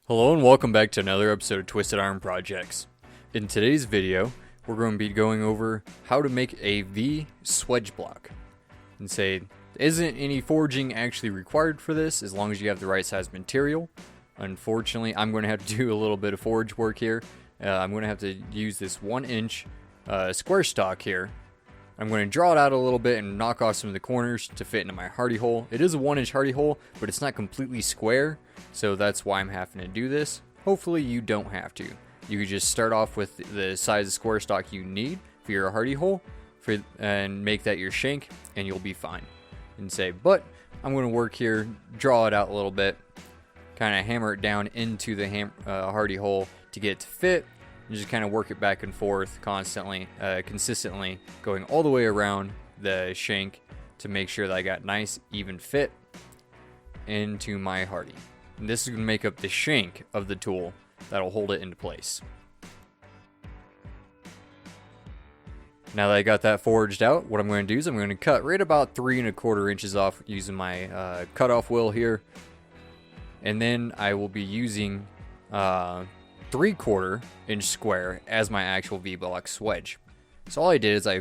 Hello and welcome back to another episode of Twisted Iron Projects. In today's video, we're going to be going over how to make a V swage block. And say, isn't any forging actually required for this as long as you have the right size material? Unfortunately, I'm going to have to do a little bit of forge work here. I'm going to have to use this 1-inch square stock here. I'm going to draw it out a little bit and knock off some of the corners to fit into my hardy hole. It is a 1-inch hardy hole, but it's not completely square, so that's why I'm having to do this. Hopefully you don't have to. You can just start off with the size of square stock you need for your hardy hole and make that your shank, and you'll be fine. And say, but I'm going to work here, draw it out a little bit, kind of hammer it down into the hardy hole to get it to fit. And just kind of work it back and forth constantly, consistently, going all the way around the shank to make sure that I got nice, even fit into my hardy. And this is going to make up the shank of the tool that'll hold it into place. Now that I got that forged out, what I'm going to do is I'm going to cut right about 3 1/4 inches off using my cutoff wheel here. And then I will be using 3/4 inch square as my actual V-block swage. So all I did is I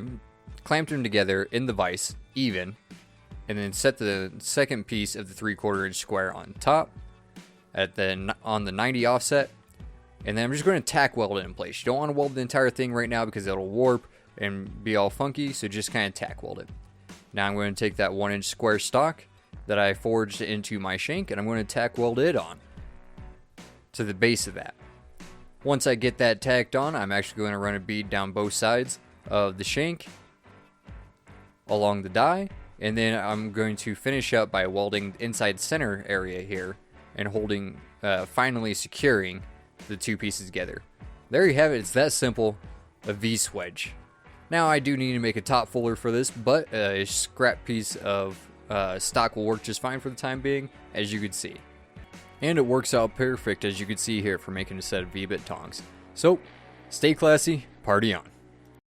clamped them together in the vise, even, and then set the second piece of the 3/4 inch square on top on the 90 offset, and then I'm just going to tack weld it in place. You don't want to weld the entire thing right now because it'll warp and be all funky, so just kind of tack weld it. Now I'm going to take that 1-inch square stock that I forged into my shank, and I'm going to tack weld it on to the base of that. Once I get that tacked on, I'm actually going to run a bead down both sides of the shank along the die, and then I'm going to finish up by welding the inside center area here and holding, finally securing the two pieces together. There you have it. It's that simple, a V swage. Now I do need to make a top fuller for this, but a scrap piece of stock will work just fine for the time being, as you can see. And it works out perfect, as you can see here, for making a set of V-bit tongs. So, stay classy, party on.